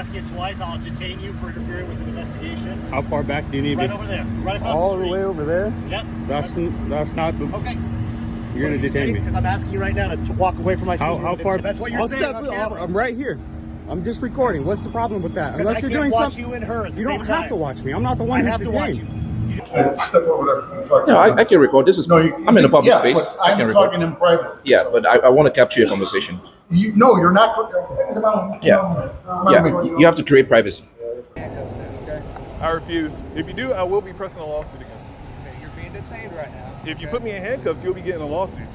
ask you twice, I'll detain you for interfering with an investigation. How far back do you need Right me? over there. Right across All the the street. way over there? Yep. That's not the... Okay. You're going to detain me. Because I'm asking you right now to walk away from my seat. How far? That's what you're saying on camera. I'm right here. I'm just recording. What's the problem with that? Unless you're doing something, you and her at the you same don't time. have to watch me. I'm not the one who's detained. Step over there and talk. No, I can record. This is I'm in a public space. But I'm talking in private. Yeah, but I want to capture your conversation. No, you're not. Yeah, you have to create privacy. I refuse. If you do, I will be pressing a lawsuit against you. Okay, you're being detained right now. If you put me in handcuffs, you'll be getting a lawsuit.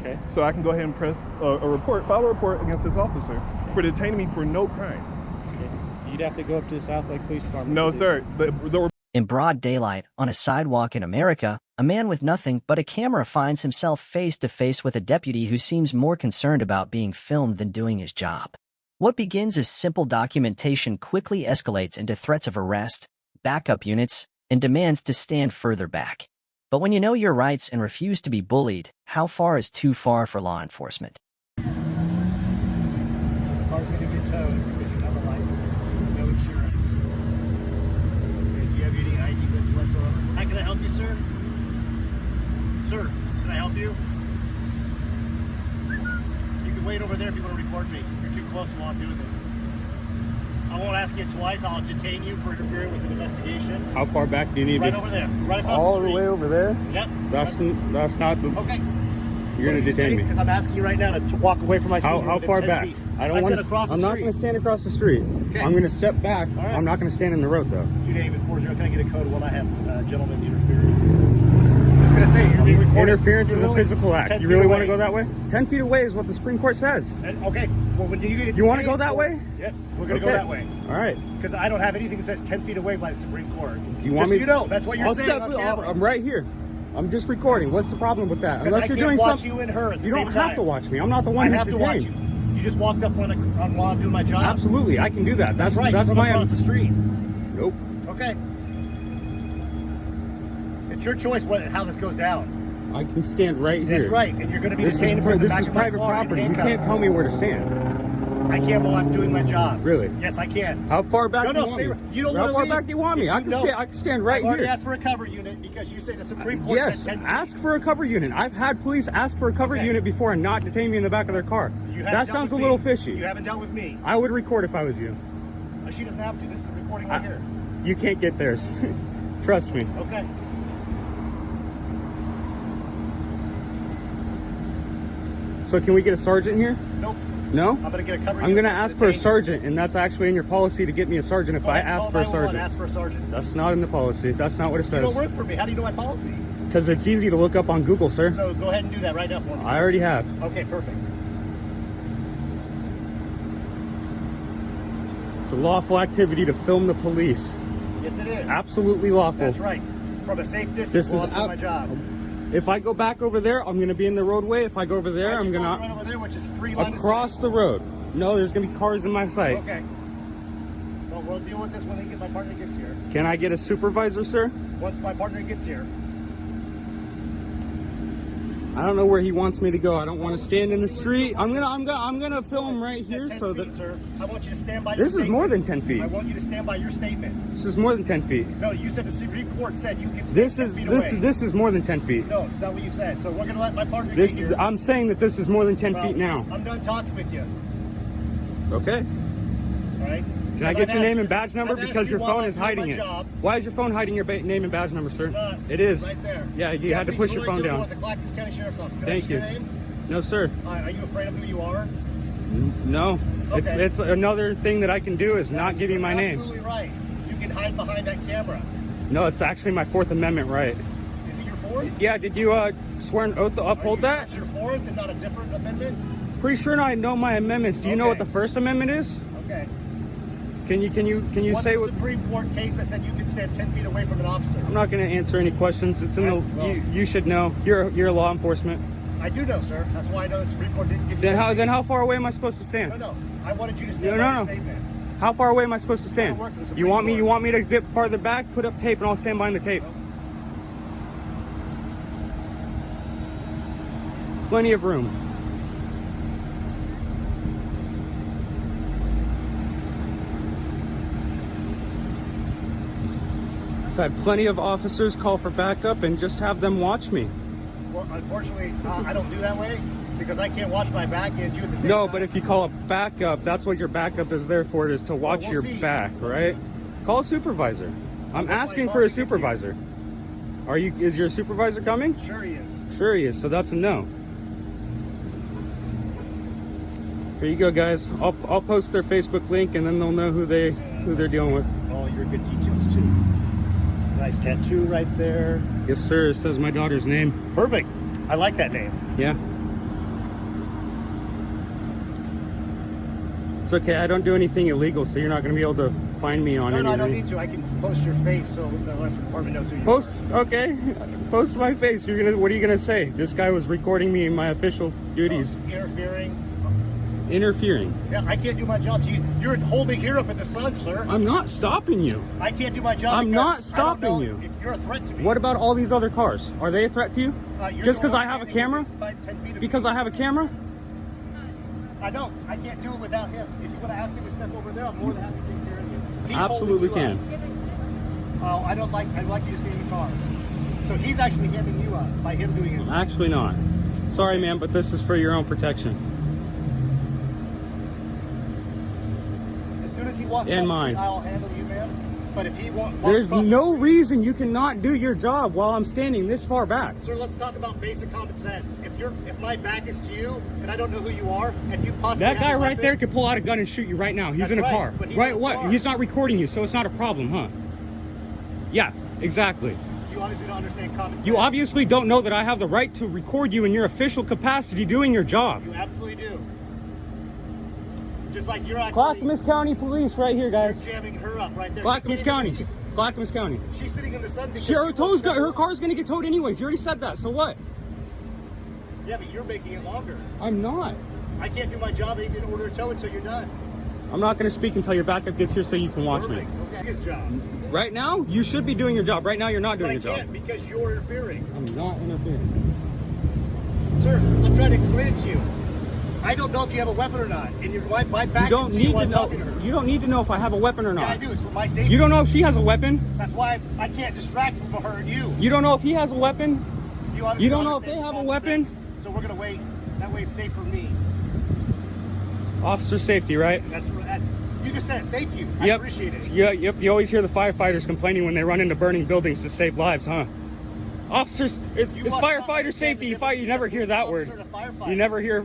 Okay. So I can go ahead and press file a report against this officer for detaining me for no crime. You'd have to go up to the South Lake Police Department. No, sir. In broad daylight, on a sidewalk in America, a man with nothing but a camera finds himself face to face with a deputy who seems more concerned about being filmed than doing his job. What begins as simple documentation quickly escalates into threats of arrest, backup units, and demands to stand further back. But when you know your rights and refuse to be bullied, how far is too far for law enforcement? Car's going to get towed because you have a license, no insurance. Okay, do you have any ID whatsoever? How can I help you, sir? Sir, can I help you? You can wait over there if you want to record me. You're too close to while I'm doing this. I won't ask you twice. I'll detain you for interfering with an investigation. How far back do you need Right me? over there. Right across All the the street. way over there? Yep. That's not the... Okay. You're going to detain me. Because I'm asking you right now to walk away from my seat. How far back? I don't want to. Across the I'm not street. going to stand across the street. Okay. I'm going to step back. All right. I'm not going to stand in the road though. 2-8-40. Can I get a code of what I have, gentlemen interfering? I'm just going to say you're being recorded. Interference is a physical act. You really want to go that way? 10 feet away is what the Supreme Court says. Okay. Well, when you want to go that way? Yes, we're going to go that way. All right. Because I don't have anything that says 10 feet away by the Supreme Court. You want me? You know, that's what you're I'll saying step. on camera. I'm right here. I'm just recording. What's the problem with that? Unless you're doing something, you and her at the you same don't time. have to watch me. I'm not the one who's detained. I have to watch you. You just walked up on while I'm doing my job. Absolutely, I can do that. That's right. That's from my across the street. Nope. Okay. It's your choice how this goes down. I can stand right here. That's right, and you're going to be This detained in the back is of my private car property. in You can't handcuffs. tell me where to stand. I can while I'm doing my job. Really? Yes, I can. How far back do you want stay. me? You don't How want to far leave. back do you want me? I can stand right I've already here. asked for a cover unit because you say the Supreme Court Yes, said 10 feet. ask for a cover unit. I've had police ask for a cover unit before and not detain me in the back of their car. That sounds a little fishy. You haven't dealt with me. I would record if I was you. She doesn't have to. This is recording right here. You can't get theirs. Trust me. Okay. So can we get a sergeant here? Nope. No? I'm going to get a cover unit. I'm going to ask for a sergeant, and that's actually in your policy to get me a sergeant if I ask for a sergeant. Ask for a sergeant. That's not in the policy. That's not what it says. You don't work for me. How do you know my policy? Because it's easy to look up on Google, sir. So go ahead and do that right now for me. I already have. Okay, perfect. It's a lawful activity to film the police. Yes, it is. Absolutely lawful. That's right. From a safe distance while I'm doing my job. If I go back over there, I'm going to be in the roadway. If I go over there, I'm going to... Right over there, which is free line across the road. No, there's going to be cars in my sight. Okay. Well, we'll deal with this when my partner gets here. Can I get a supervisor, sir? Once my partner gets here. I don't know where he wants me to go. I don't want to stand in the street. I'm gonna film right here so that. Sir, I want you to stand by your This is more than 10 feet. I want you to stand by your statement. This is more than 10 feet. No, you said the Supreme Court said you can stand 10 feet away. This is more than 10 feet. No, it's not what you said. So we're gonna let my partner get here. I'm saying that this is more than 10 feet now. I'm done talking with you. Okay. All right. Can I get your name and badge number? Because your phone is hiding it. Why is your phone hiding your name and badge number, sir? It's not. It is. Right there. Yeah, you had to push your phone down. The Clackamas County Sheriff's Office. Thank you. No, sir. Are you afraid of who you are? No. Okay. It's another thing that I can do is not give you my name. Absolutely right. You can hide behind that camera. No, it's actually my Fourth Amendment right. Is it your fourth? Yeah, did you swear an oath to uphold that? It's your fourth and not a different amendment? Pretty sure I know my amendments. Do you know what the First Amendment is? Okay. Can you What's say the what? Supreme Court case that said you can stand 10 feet away from an officer? I'm not going to answer any questions. It's in the. You should know. You're law enforcement. I do know, sir. That's why I know the Supreme Court didn't give you. Then how far away am I supposed to stand? No. I wanted you to stand by your statement. How far away am I supposed to stand? You want me to get farther back? Put up tape and I'll stand behind the tape. Plenty of room. I've had plenty of officers call for backup and just have them watch me. Well, unfortunately, I don't do that way because I can't watch my back and you at the same time. No, but if you call a backup, that's what your backup is there for, is to watch your back, right? Call a supervisor. I'm asking for a supervisor. Is your supervisor coming? Sure he is. Sure he is, so that's a no. Here you go, guys. I'll post their Facebook link and then they'll know who they're dealing with. All your good details too. Nice tattoo right there. Yes, sir. It says my daughter's name. Perfect. I like that name. Yeah. It's okay. I don't do anything illegal, so you're not going to be able to find me on anything. No, I don't need to. I can post your face so the rest of the department knows who you Post, are. okay. Post my face. What are you gonna say? This guy was recording me in my official duties. Interfering. Yeah, I can't do my job. You're holding here up in the sun, sir. I'm not stopping you. I can't do my job. I'm not stopping you. If you're a threat to me. What about all these other cars? Are they a threat to you? Just because I have a camera? 10 feet of Because me. I have a camera? I don't. I can't do it without him. If you want to ask him to step over there, I'm more than happy to take care of you. He's Absolutely holding you can. up. Oh, I'd like you to stay in your car. So he's actually handing you up by him doing it. Actually not. Sorry, man, but this is for your own protection. As soon as he walks And across the mine. street, I'll handle you, man. But if he won't, There's no reason you cannot do your job while I'm standing this far back. Sir, let's talk about basic common sense. If my back is to you and I don't know who you are, and you possibly That have guy a right weapon, there could pull out a gun and shoot you right now. He's That's in a right, car. but he's Right? in a What? car. He's not recording you, so it's not a problem, huh? Yeah, exactly. You obviously don't understand common sense. You obviously don't know that I have the right to record you in your official capacity doing your job. You absolutely do. Just like you're actually Clackamas County Police right here, guys. jamming her up right there. Clackamas She can't County. even leave. Clackamas County. She's sitting in the sun because Her car's gonna get towed anyways. You already said that, so what? Yeah, but you're making it longer. I'm not. I can't do my job in order to tow until you're done. I'm not gonna speak until your backup gets here so you can watch me. Perfect. Okay. His job. Right now, you should be doing your job. Right now, you're not But doing I your can't job. because you're interfering. I'm not interfering. Sir, I'm trying to explain it to you. I don't know if you have a weapon or not. And my back You don't is to need you to while I'm know. talking to her. You don't need to know if I have a weapon or Yeah, I not. do. It's for my safety. You don't know if she has a weapon. That's why I can't distract from her and you. You don't know if he has a weapon. obviously You don't know if understand they have a common weapon? sense, so we're gonna wait. That way it's safe for me. Officer safety, right? That's right. You just said it. Thank you. I Yep. appreciate it. Yeah, yep. You always hear the firefighters complaining when they run into burning buildings to save lives, huh? Officers, it's You must not firefighter understand safety. the You difference never between hear a that police word. officer and a firefighter.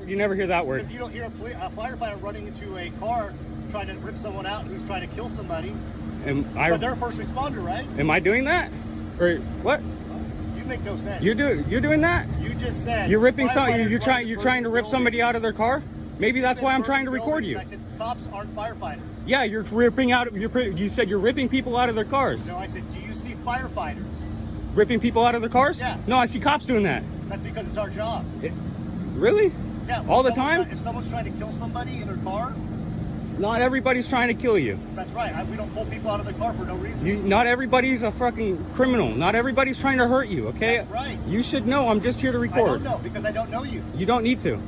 You never hear that word. Because you don't hear a firefighter running into a car trying to rip someone out who's trying to kill somebody. But they're a first responder, right? Am I doing that? Or what? You make no sense. You're doing that? You just said You're ripping something. firefighters You're run trying to rip burning somebody out of their car. Maybe that's said why I'm burning trying to record you. buildings. I said cops aren't firefighters. Yeah, you're ripping out. You said you're ripping people out of their cars. No, I said, do you see firefighters? Ripping people out of their cars? Yeah. No, I see cops doing that. That's because it's our job. Really? Yeah. All the if someone's time? If someone's trying to kill somebody in their car, Not everybody's trying to kill you. that's right. We don't pull people out of their car for no reason. Not everybody's a fucking criminal. Not everybody's trying to hurt you, okay? That's right. You should know I'm just here to I record. don't know because I don't know you. You don't need to.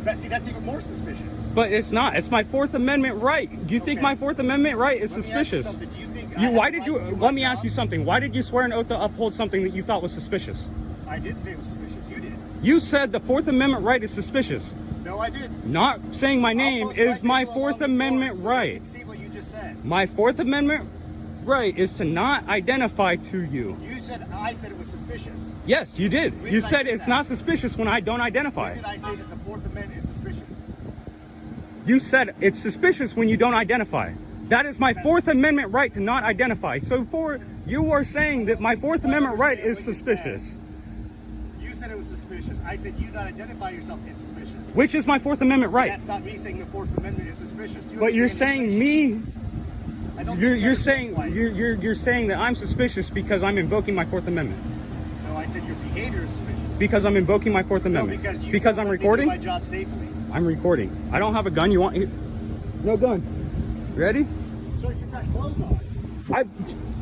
That's even more suspicious. But it's not. It's my Fourth Amendment right. Do you think Okay. my Fourth Amendment right is Let me ask you suspicious? something. Do you think I You, have why a did right you, to do my let me ask job? you something. Why did you swear an oath to uphold something that you thought was suspicious? I didn't say it was suspicious. You did. You said the Fourth Amendment right is suspicious. No, I didn't. Not saying my name I'll post is my video Fourth on the Amendment board so right. they can see what you just said. My Fourth Amendment right is to not identify to you. I said it was suspicious. Yes, you did. When You did I said say it's that? not suspicious when I don't identify. When did I say that the Fourth Amendment is suspicious? You said it's suspicious when you don't identify. That is my Fourth Amendment right to not identify. So you are saying that my Fourth Amendment right is suspicious. You said it was suspicious. I said you not identify yourself as suspicious. Which is my Fourth Amendment right. That's not me saying the Fourth Amendment is suspicious. Do you But you're understand saying the me. I don't You're think you saying understand why. you're saying that I'm suspicious because I'm invoking my Fourth Amendment. No, I said your behavior is suspicious. Because I'm invoking my Fourth No, amendment. because I'm let me do recording. my job safely. I'm recording. I don't have a gun. You want? No gun. Ready? Sir, you've got clothes on.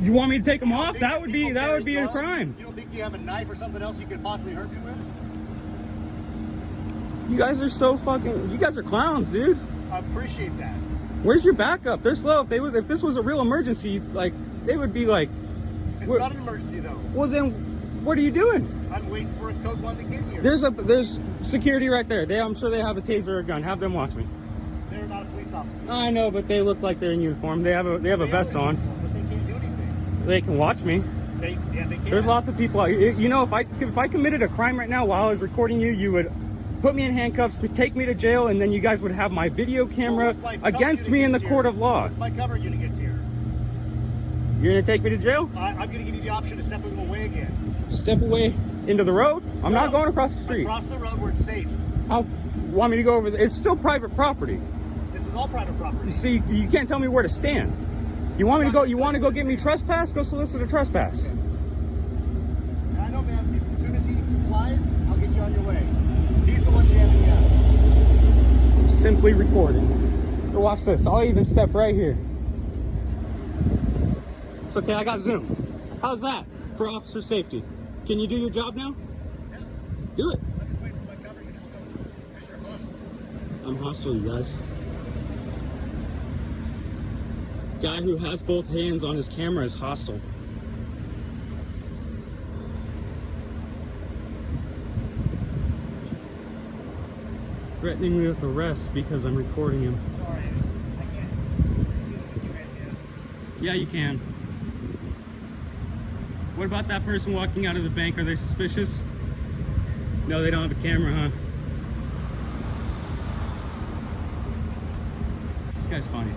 You want me to take them You don't off? think That would be people carry a guns? crime. You don't think you have a knife or something else you could possibly hurt me with? You guys are so fucking. You guys are clowns, dude. I appreciate that. Where's your backup? They're slow. If this was a real emergency, like they would be like It's not an emergency though. Well then, what are you doing? I'm waiting for a code one to get here. There's security right there. I'm sure they have a taser or a gun. Have them watch me. They're not a police officer. I know, but they look like they're in uniform. They have a vest on. But they can't do anything. They can watch me. They can. There's lots of people out here. You know, if I committed a crime right now while I was recording you, you would put me in handcuffs, take me to jail, and then you guys would have my video camera against me in the court of law. Once my cover unit gets here, you're gonna take me to jail? I'm gonna give you the option to step away again. Step away into the road? I'm not going across the street. Across the road where it's safe. How want me to go over there? It's still private property. This is all private property. You see, you can't tell me where to stand. You want me to go? You want to go get me trespass? Go solicit a trespass. And I know, man. As soon as he flies, I'll get you on your way. He's the one jamming you up. Simply recording. Here, watch this. I'll even step right here. It's okay. I got Zoom. How's that for officer safety? Can you do your job now? Yeah. Do it. I'm just waiting for my cover unit to go. There's your hustle. I'm hostile, you guys. Guy who has both hands on his camera is hostile. Threatening me with arrest because I'm recording him. Sorry, I can't. Yeah, you can. What about that person walking out of the bank? Are they suspicious? No, they don't have a camera, huh? This guy's funny.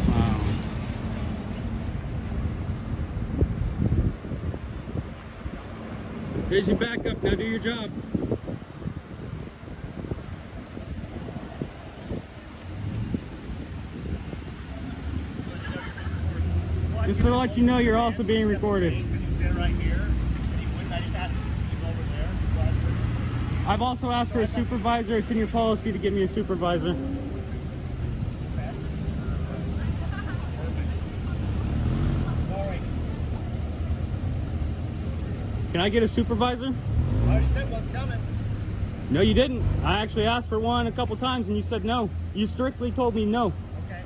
Wow. Here's your backup. Now do your job. Just to let you know, you're also being recorded. I've also asked for a supervisor. It's in your policy to give me a supervisor. Can I get a supervisor? I already said one's coming. No, you didn't. I actually asked for one a couple times and you said no. You strictly told me no. Okay.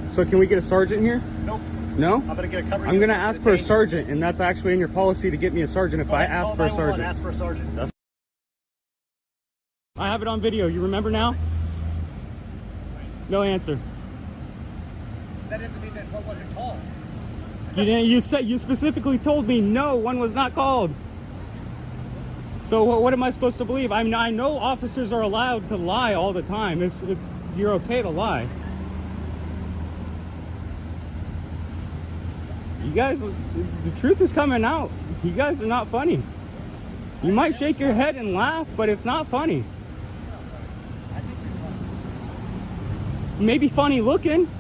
So can we get a sergeant here? Nope. No? I'm gonna get a cover. I'm gonna ask for a sergeant, and that's actually in your policy to get me a sergeant if I ask for a sergeant. Ask for a sergeant. I have it on video. You remember now? No answer. That doesn't mean that one wasn't called. You didn't. You specifically told me no, one was not called. So what am I supposed to believe? I know officers are allowed to lie all the time. You're okay to lie. You guys, the truth is coming out. You guys are not funny. You might shake your head and laugh, but it's not funny. Maybe funny looking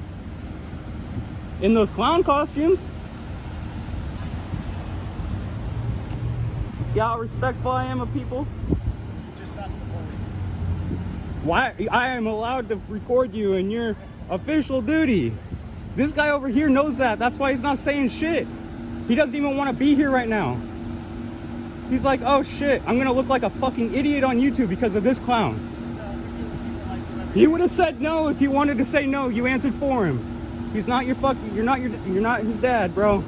in those clown costumes. See how respectful I am of people? Just not to the police. Why? I am allowed to record you in your official duty. This guy over here knows that. That's why he's not saying shit. He doesn't even want to be here right now. He's like, oh shit, I'm gonna look like a fucking idiot on YouTube because of this clown. He would have said no if he wanted to say no. You answered for him. He's not your fucking, you're not his dad, bro.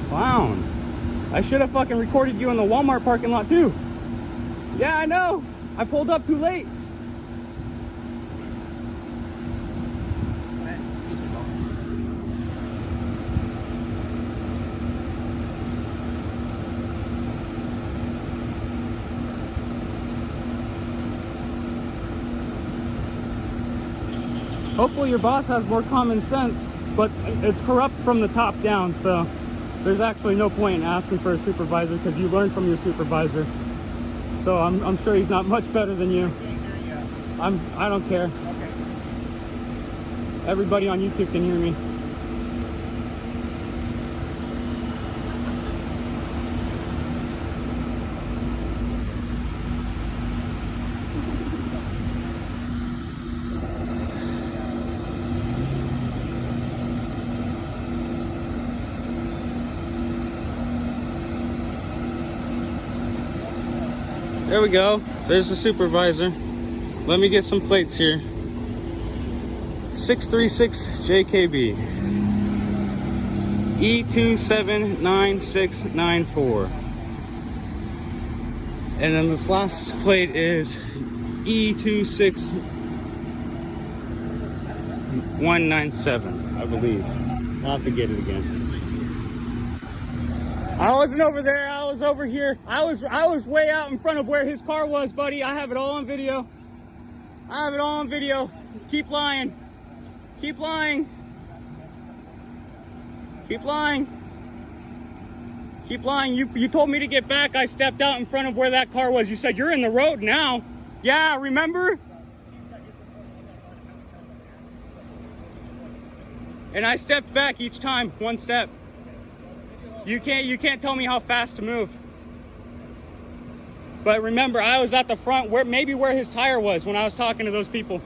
Clown. I should have fucking recorded you in the Walmart parking lot too. Yeah, I know. I pulled up too late. Hopefully your boss has more common sense, but it's corrupt from the top down, so there's actually no point in asking for a supervisor because you learn from your supervisor. So I'm sure he's not much better than you. I don't care. Okay. Everybody on YouTube can hear me. There we go. There's the supervisor. Let me get some plates here. 636 JKB. E279694. And then this last plate is E26197, I believe. I'll have to get it again. I wasn't over there, I was over here. I was way out in front of where his car was, buddy. I have it all on video. I have it all on video. Keep lying. Keep lying. Keep lying. Keep lying. You told me to get back. I stepped out in front of where that car was. You said you're in the road now. Yeah, remember? And I stepped back each time, one step. You can't tell me how fast to move. But remember, I was at the front, maybe where his tire was when I was talking to those people.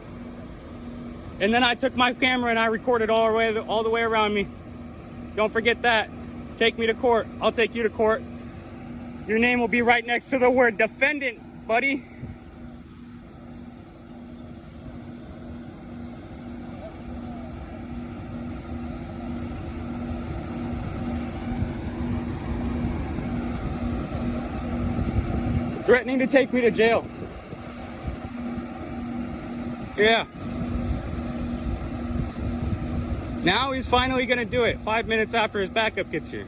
And then I took my camera and I recorded all the way around me. Don't forget that. Take me to court. I'll take you to court. Your name will be right next to the word defendant, buddy. Threatening to take me to jail. Yeah. Now he's finally gonna do it 5 minutes after his backup gets here.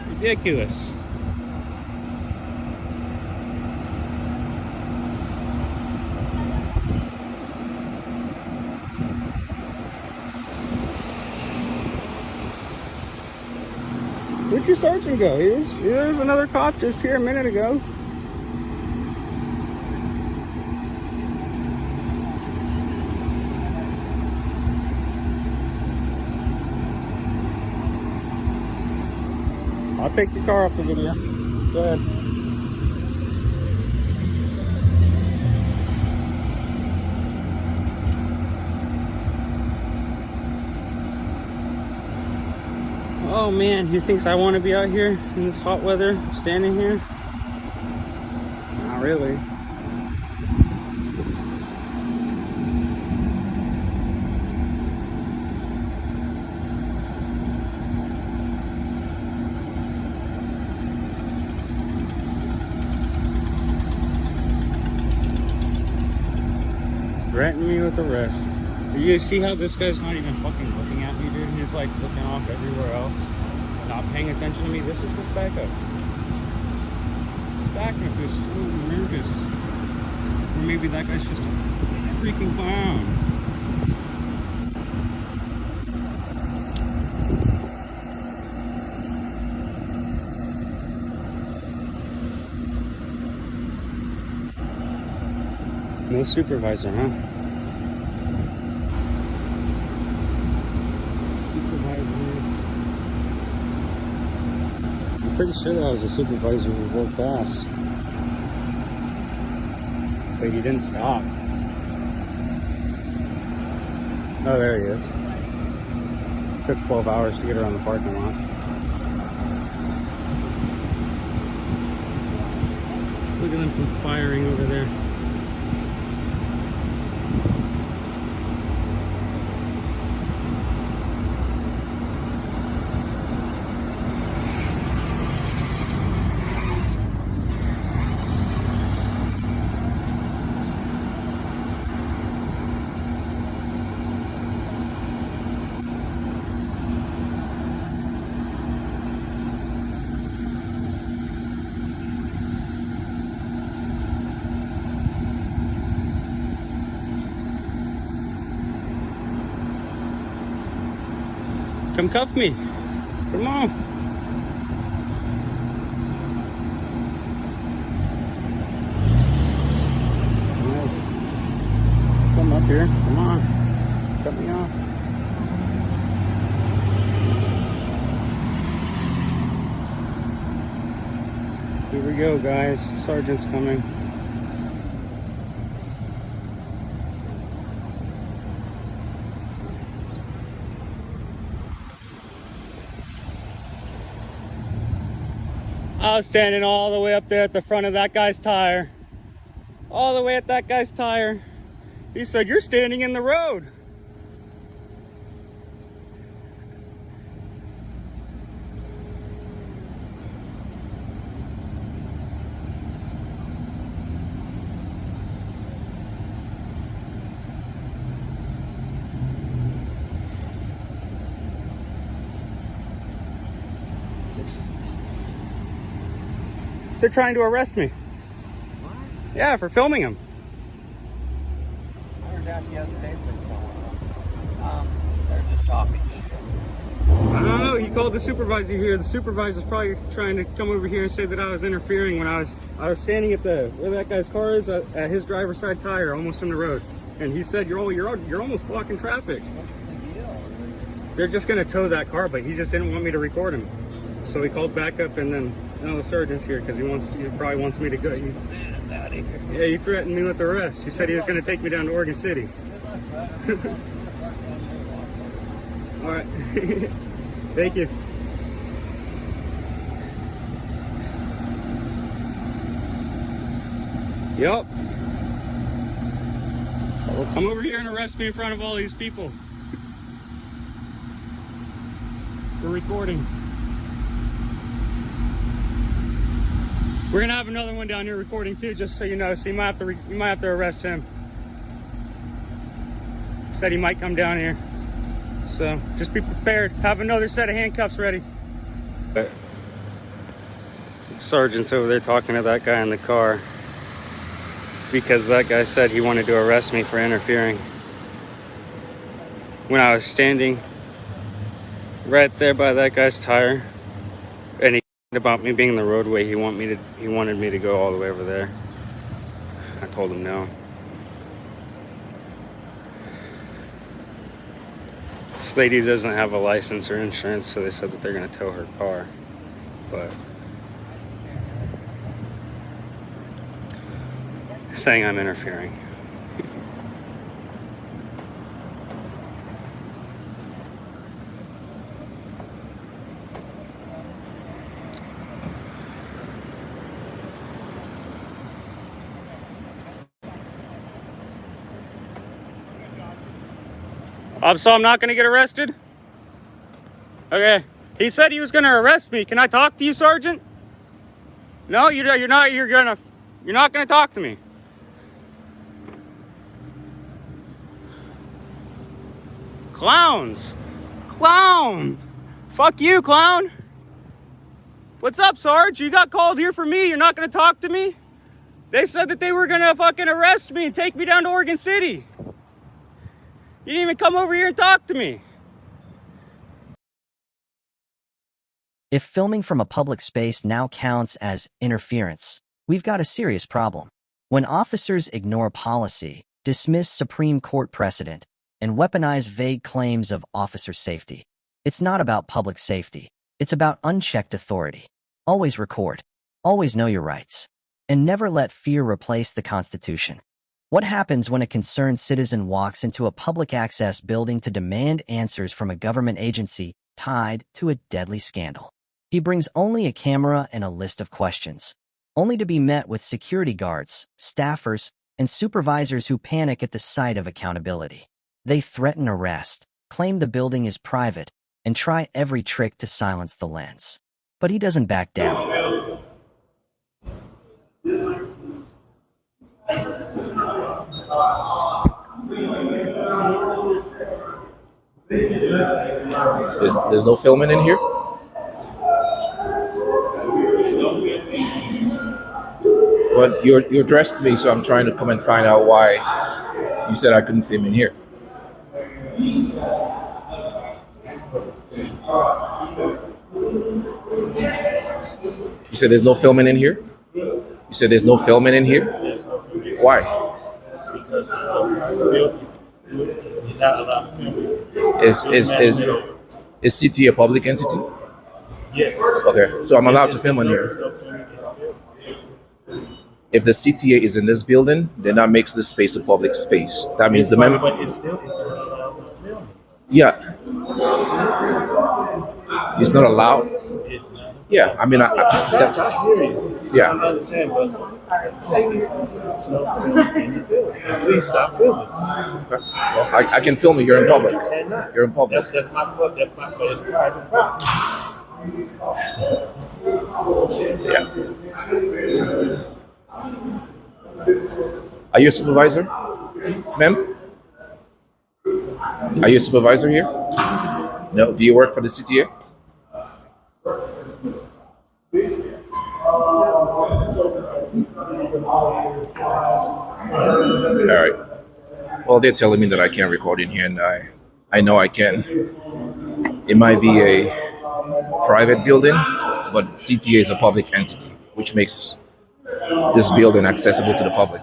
Ridiculous. Where'd your sergeant go? There's another cop just here a minute ago. I'll take your car off the video. Go ahead. Oh man, he thinks I want to be out here in this hot weather, standing here? Not really. Threaten me with arrest. You see how this guy's not even fucking looking at me, dude? He's like looking off everywhere else, not paying attention to me. This is his backup. His backup is so nervous. Or maybe that guy's just a freaking clown. No supervisor, huh? I'm pretty sure that was a supervisor who drove fast. But he didn't stop. Oh, there he is. Took 12 hours to get around the parking lot. Look at them conspiring over there. Come cuff me. Come on. Come up here. Come on. Cut me off. Here we go, guys. Sergeant's coming. I was standing all the way up there at the front of that guy's tire. all the way at that guy's tire. He said, "You're standing in the road." They're trying to arrest me. What? Yeah, for filming him. I heard that the other day from someone else. They're just talking shit. I don't know. He called the supervisor here. The supervisor's probably trying to come over here and say that I was interfering when I was standing at where that guy's car is at his driver's side tire, almost in the road. And he said, "You're almost blocking traffic." What's the deal? They're just gonna tow that car, but he just didn't want me to record him. So he called back up, and then now the sergeant's here because he probably wants me to go. Yeah, he threatened me with arrest. He said he was gonna take me down to Oregon City. All right. Thank you. Yep. Well, come over here and arrest me in front of all these people. For recording. We're gonna have another one down here recording too, just so you know. So you might have to arrest him. Said he might come down here. So just be prepared. Have another set of handcuffs ready. The sergeant's over there talking to that guy in the car because that guy said he wanted to arrest me for interfering when I was standing right there by that guy's tire, and he about me being in the roadway. He wanted me to go all the way over there. I told him no. This lady doesn't have a license or insurance, so they said that they're going to tow her car. But saying I'm interfering. So I'm not going to get arrested? Okay. He said he was going to arrest me. Can I talk to you, Sergeant? No, you're not going to talk to me. Clowns. Clown. Fuck you, clown. What's up, Sarge? You got called here for me. You're not going to talk to me? They said that they were going to fucking arrest me and take me down to Oregon City. You didn't even come over here and talk to me. If filming from a public space now counts as interference, we've got a serious problem. When officers ignore policy, dismiss Supreme Court precedent, and weaponize vague claims of officer safety, it's not about public safety. It's about unchecked authority. Always record. Always know your rights. And never let fear replace the Constitution. What happens when a concerned citizen walks into a public access building to demand answers from a government agency tied to a deadly scandal? He brings only a camera and a list of questions, only to be met with security guards, staffers, and supervisors who panic at the sight of accountability. They threaten arrest, claim the building is private, and try every trick to silence the lens. But he doesn't back down. There's no filming in here? But you addressed me, so I'm trying to come and find out why you said I couldn't film in here. You said there's no filming in here? You said there's no filming in here? Why? Is CT a public entity? Yes. Okay, so I'm allowed to film in here. If the CTA is in this building, then that makes this space a public space. That means the member. But it's not allowed to film. Yeah. It's not allowed. It's not. Yeah, I mean, I hear you. Yeah. I understand, but it's no film in the building. And please stop filming. well, I can film you. You're in public. You cannot. You're in public. That's my place, private property. Yeah. Are you a supervisor, ma'am? Are you a supervisor here? No. Do you work for the CTA? All right. Well, they're telling me that I can't record in here, and I know I can. It might be a private building, but CTA is a public entity, which makes this building accessible to the public.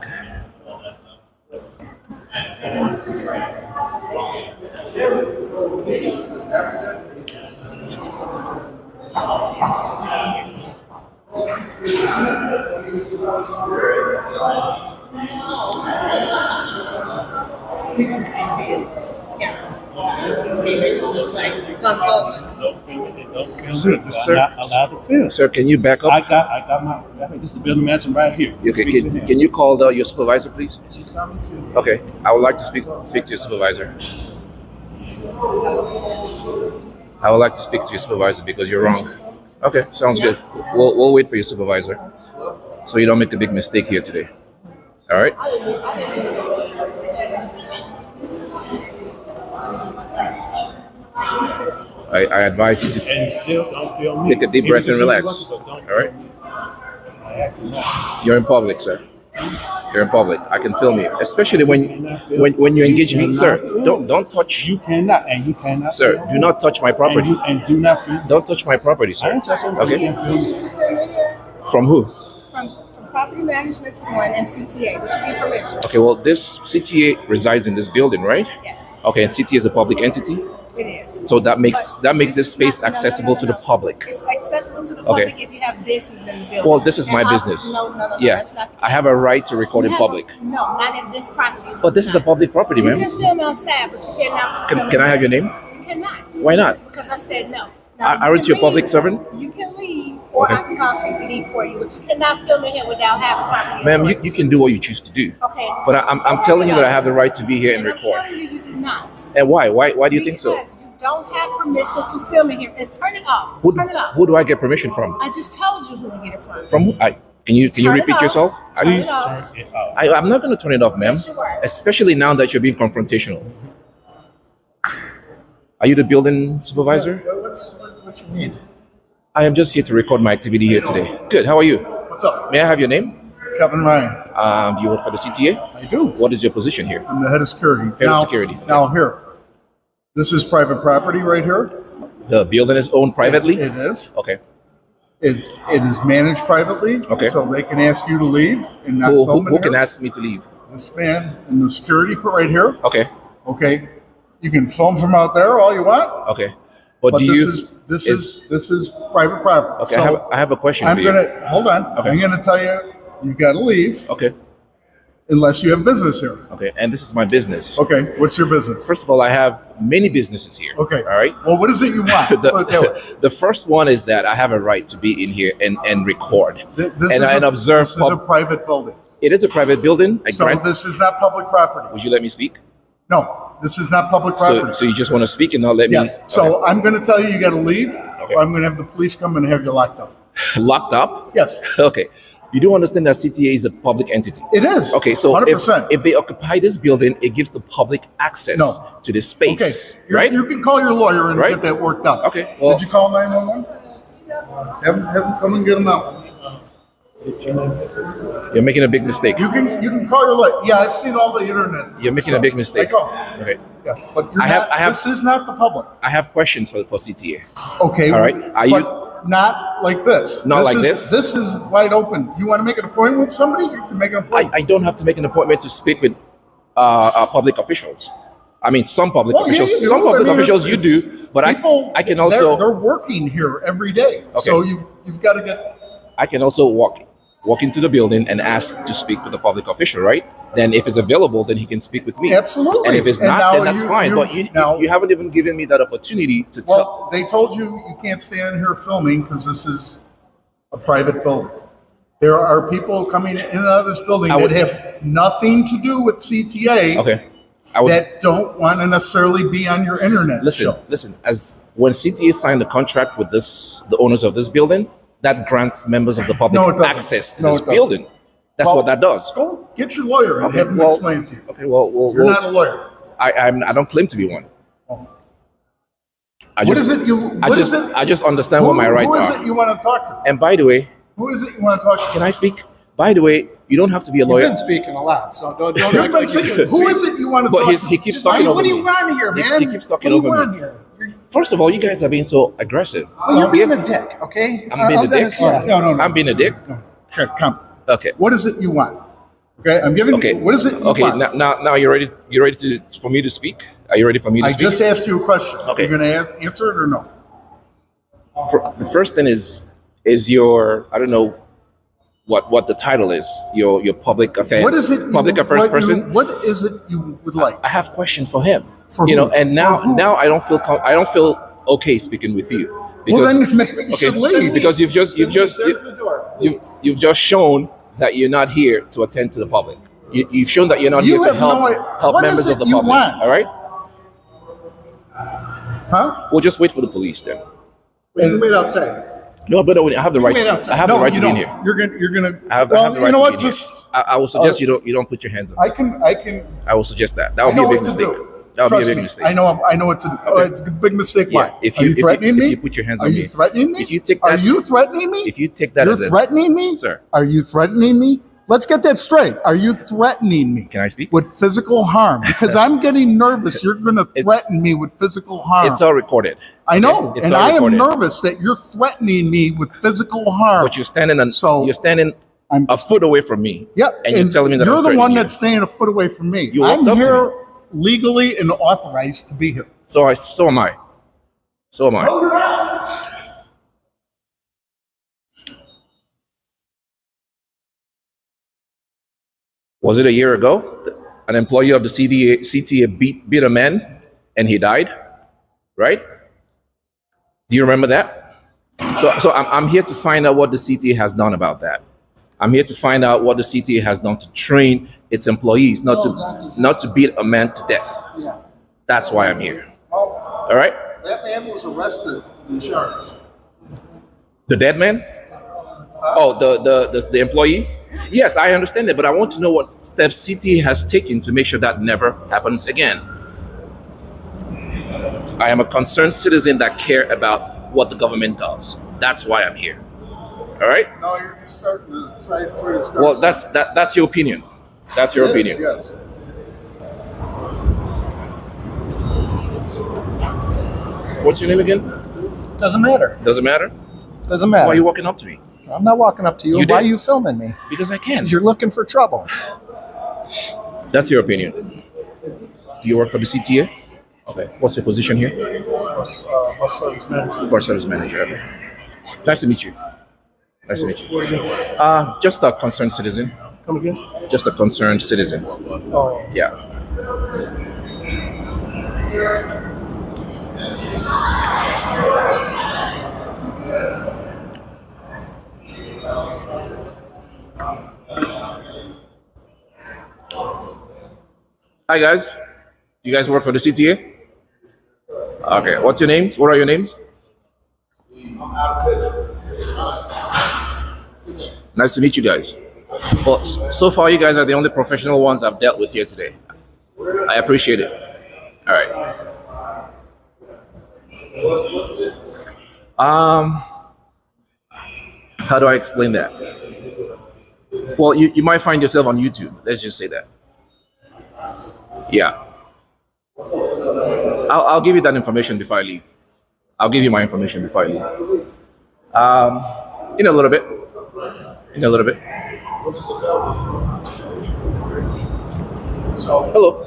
Sir, I'm not allowed to film. Sir, can you back up? I got my. This is building mansion right here. Okay, Speak to him. can you call your supervisor, please? She's coming too. Okay, I would like to speak to your supervisor. I would like to speak to your supervisor because you're wrong. Okay, sounds good. We'll wait for your supervisor, so you don't make a big mistake here today. All right. I advise you to And still don't film me. take a deep breath and relax. But don't All right. film me. I ask you not. You're in public, sir. You're in public. I can film you, especially when you engage me, sir. Don't touch. You cannot, and you cannot. Sir, film. do not touch my property. And do not film. Don't touch my property, I sir. ain't touching. Okay. You can't film. Permission to film in here From who? from property management for one and CTA. Did you get permission? Okay, well, this CTA resides in this building, right? Yes, Okay, and CTA is a public entity, it is. so that makes But this is space not- no, no, accessible no, to no, the no. public. It's accessible to the Okay. public if you have business in the building. Well, this is my And business. No, Yeah, that's not the I have case. a right to record in You have public. no, not in this property. But this is a public property, You ma'am. can film outside, but you cannot. film Can I in have your here. name? You cannot, Why not? because I said no. Now, Aren't can you a public leave. servant? You can leave, or Okay. I can call CPD for you, but you cannot film in here without having property. Ma'am, you authority. can do what you choose to do. Okay. But I'm telling you that I have the right to be here and And I'm record. telling you, you do not. And why? Why do you think so? Because you don't have permission to film in here. And turn it off. Turn it off. Who do I get permission from? I just told you who to get it from. From who? Can you Turn it repeat off. yourself? Turn Please it off. turn it off. I'm not going to turn it off, ma'am. Yes, you are. Especially now that you're being confrontational. Are you the building supervisor? What you need? I am just here to record my activity here today. Good. How are you? What's up? May I have your name? Kevin Ryan. Do you work for the CTA? I do. What is your position here? I'm the head of security. Head of security. Now here. This is private property right here. The building is owned privately? It is. Okay. It is managed privately. Okay. So they can ask you to leave and not Who film in can here. ask me to leave? This man in the security put right here. Okay. Okay. You can film from out there all you want. Okay. But But do this you? is private property. Okay. So I have a question I'm for you. gonna hold on. Okay. I'm gonna tell you you've got to leave Okay. unless you have business here. Okay. And this is my business. Okay. What's your business? First of all, I have many businesses here. Okay. All right. Well, what is it you want? Put it that way. The first one is that I have a right to be in here and record This and, is and observe. This is a private building. It is a private building. I So grant. this is not public property. Would you let me speak? No, this is not public property. So you just want to speak and not let Yes. me? So I'm going to tell you got to leave, Okay. or I'm going to have the police come and have you locked up. Okay. Locked up? Yes, Okay. You do understand that CTA is a public entity. it is. Okay, so 100%. if they occupy this building, it gives the public access No. to this Okay, space, right? You can call your lawyer and Right. get that worked out. Okay, well- Did you call 911? Have them come and get them out. You're making a big mistake. You can call your lawyer. Yeah, I've seen all the internet. You're making a stuff. big mistake. I call. Okay. Yeah, but you're I have- not, I have- this is not the public. I have questions for CTA. Okay. All right. Are but you- not like this? Not like is, this? This is wide open. You want to make an appointment with somebody? You can make an appointment. I don't have to make an appointment to speak with public officials. I mean, some public Well, yeah, officials. you do. Some public I mean, officials you it's- do, but people, I can also they're working here every day. Okay. So you've got to get. I can also walk walk into the building and ask to speak with a public official, right? Then if it's available, then he can speak with me. Absolutely. And if it's And not, now then that's fine. But you haven't even given me that opportunity to tell. Well, they told you can't stand here filming because this is a private building. There are people coming in and out of this building that have nothing to do with CTA. Okay. That don't want to necessarily be on your internet show. Listen. As when CTA signed the contract with the owners of this building, that grants members of the public access to this building. That's what that does. Go get your lawyer and have him explain it to you. Okay. Well, you're not a lawyer. I don't claim to be one. What is it you? I just understand what my rights are. Who is it you want to talk to? And by the way, who is it you want to talk to? Can I speak? By the way, you don't have to be a lawyer. You've been speaking a lot, so don't You've been speaking. Who is it you want to talk to? He keeps talking over me. What do you want here, man? He keeps talking over me. First of all, you guys are being so aggressive. Well, you're being a dick, okay? I'm being a dick? No. I'm being a dick? No. Okay, come. Okay. What is it you want? Okay, I'm giving you. What is it you want? Okay, now you're ready. You're ready for me to speak? Are you ready for me to speak? I just asked you a question. Okay. You're going to answer it or no? The first thing is your, I don't know what the title is, your public affairs. What is it? Public affairs person. What is it you would like? I have questions for him. For you who? know, and now I don't feel okay speaking with you. Well, then maybe you should leave. Because you've just shown that you're not here to attend to the public. You've shown that you're not here to help members of the public. Want? All right? Huh? We'll just wait for the police then. You wait outside. No, but I have the right. I have the right to be in here. You're gonna. I have the right you know to what? be in here. I will suggest you don't put your hands on. I can. I will suggest that. That would be a big mistake. That would be a big mistake. I know what to do. Oh, it's a big mistake. Why? If are you threatening me? If you put your hands on me. Are you threatening me? If you take that, are you threatening me? If you take that, you're as threatening me, sir. Are you threatening me? Let's get that straight. Are you threatening me? Can I speak? With physical harm? Because I'm getting nervous. You're going to threaten me with physical harm. It's all recorded. I know, and I am nervous that you're threatening me with physical harm. But you're standing a foot away from me. Yep, and you're telling me that you're I'm the one you. that's staying a foot away from me. You I'm walked up to here me. legally and authorized to be here. So am I. So am I. Was it a year ago? An employee of the CTA beat a man and he died, right? Do you remember that? So I'm here to find out what the CTA has done about that. I'm here to find out what the CTA has done to train its employees not to beat a man to death. That's why I'm here. All right? That man was arrested and charged. The dead man? Oh, the employee? Yes, I understand that, but I want to know what steps CTA has taken to make sure that never happens again. I am a concerned citizen that care about what the government does. That's why I'm here. All right? No, you're just starting to try to start. Well, that's your opinion. That's your opinion. Yes. What's your name again? Doesn't matter. Doesn't matter? Doesn't matter. Why are you walking up to me? I'm not walking up to you. You Why are did. you filming me? Because I can. Because you're looking for trouble. That's your opinion. Do you work for the CTA? Okay. What's your position here? Bus service manager. Bus service manager. Okay. Nice to meet you. Nice to meet you. Just a concerned citizen. Come again? Just a concerned citizen. Oh. Yeah. Hi guys. You guys work for the CTA? Okay. What's your names? What are your names? Nice to meet you guys. Well, so far you guys are the only professional ones I've dealt with here today. I appreciate it. All right. How do I explain that? Well, you might find yourself on YouTube. Let's just say that. Yeah. I'll give you that information before I leave. I'll give you my information before I leave. In a little bit. In a little bit. Hello.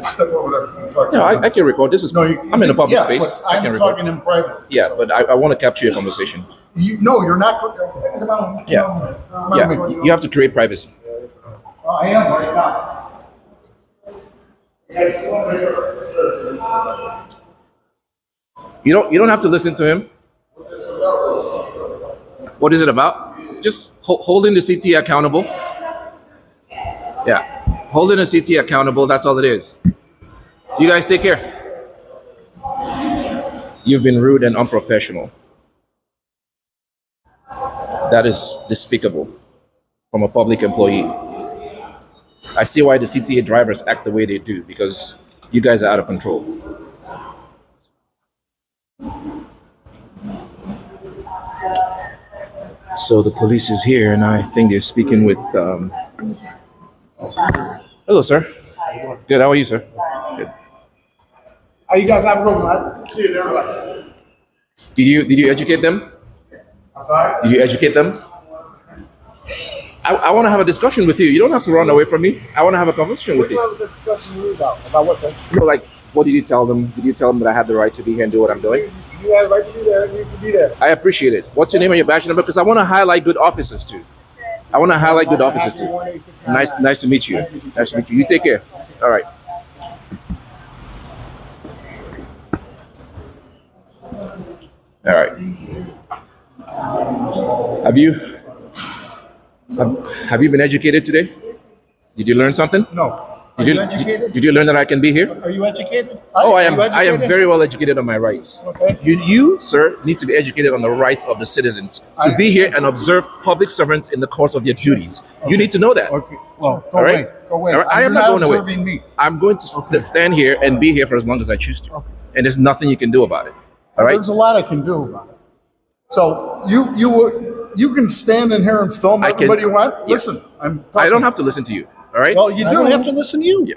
Step over there. I'm talking No, about- I can record. This is. No, I'm in a public yeah, space. but I can I'm record. talking in private. Yeah, but I want to capture your conversation. No, you're not. Come on. Yeah. Come on, Yeah, Mickey. you have to create privacy. Oh, I am right now. You don't have to listen to him. What is it about? Just holding the CT accountable. Yeah, holding the CT accountable. That's all it is. You guys take care. You've been rude and unprofessional. That is despicable from a public employee. I see why the CTA drivers act the way they do, because you guys are out of control. So the police is here, and I think they're speaking with. Hello, sir. Good. How are you, sir? Good. How you guys have a room, right? See you there. Did you educate them? I'm sorry? Did you educate them? I want to have a discussion with you. You don't have to run away from me. I want to have a conversation with What do you you. have a discussion with me about? About what, sir? You know, like, what did you tell them? Did you tell them that I had the right to be here and do what I'm doing? You have a right to be there, you can be there. I appreciate it. What's your name and your badge number? Because I want to highlight good officers too. I want to highlight good officers too. Nice to meet you. Nice to meet you. You take care. All right. All right. Have you been educated today? Did you learn something? No. Are you educated? Did you learn that I can be here? Are you educated? Oh, I Are am. you I am educated? very well educated on my rights. Okay. You, sir, need to be educated on the rights of the citizens to be here and observe public servants in the course of their duties. You need to know that. Okay. Well, go All away. right. Go away. All right. I am You're not going away. observing me. I'm going to stand here and be here for as long as I choose to, and there's nothing you can do about it. All right. There's a lot I can do about it. So you can stand in here and film I can- everybody you want. yes. Listen, I'm. I Talking. don't have to listen to you. All right. Well, you I do. don't have to listen to you. Yeah.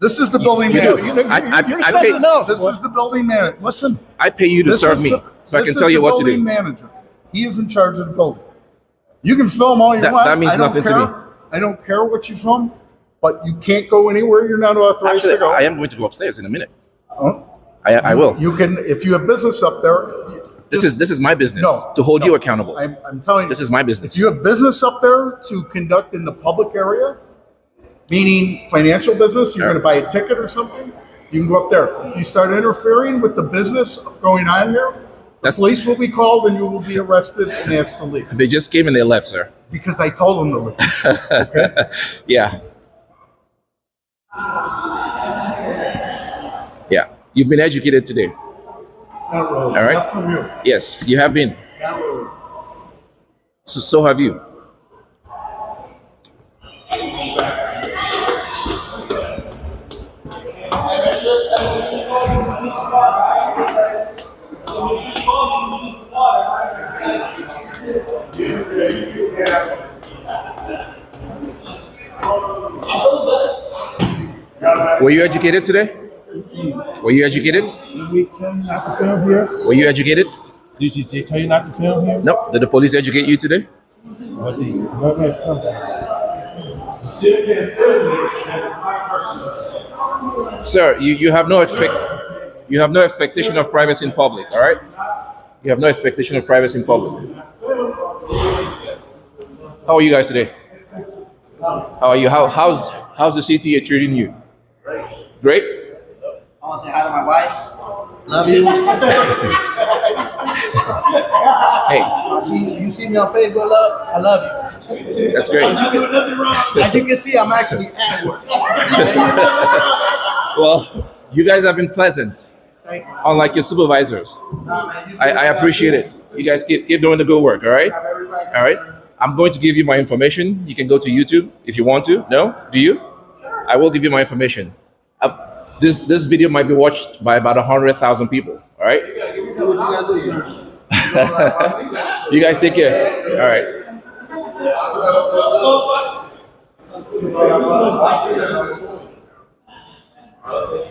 This is the building You manager. do. I You're pay, something else. This is the building manager. Listen. I pay you to This serve is me, the- so I this can is tell you the what to building do. manager. He is in charge of the building. You can film all you That- want. that means I don't nothing to care. me. I don't care what you film, but you can't go anywhere you're not authorized Actually, to go. I am going to go upstairs in a minute. Huh? I will. You can, if you have business up there. This is my business No, to hold no. you accountable. I'm telling you. This is my business. If you have business up there to conduct in the public area, meaning financial business, you're going to buy a ticket or something, you can go up there. If you start interfering with the business going on here, the That's- police will be called and you will be arrested and asked to leave. They just came and they left, sir. Because I told them to leave. Okay? Yeah. Yeah. You've been educated today. Not really. All right. Not from you. Yes, you have been. Not really. So have you. Were you educated today? Were you educated? Did we tell you not to film here? Were you educated? Did they tell you not to film here? No. Did the police educate you today? What did you? Okay, come back. Sir, you have no expectation of privacy in public, all right? You have no expectation of privacy in public. How are you guys today? How are you? How's the CTA treating you? Great? I want to say hi to my wife. Love you. Hey, You see me on Facebook, love? I love you. that's great. As you can see, I'm actually at work. Well, you guys have been pleasant, Thank you. unlike your supervisors. I appreciate it. You guys keep doing the good work, all right? All right. I'm going to give you my information. You can go to YouTube if you want to. No? Do you? I will give you my information. This video might be watched by about 100,000 people. All right. You guys take care. All right.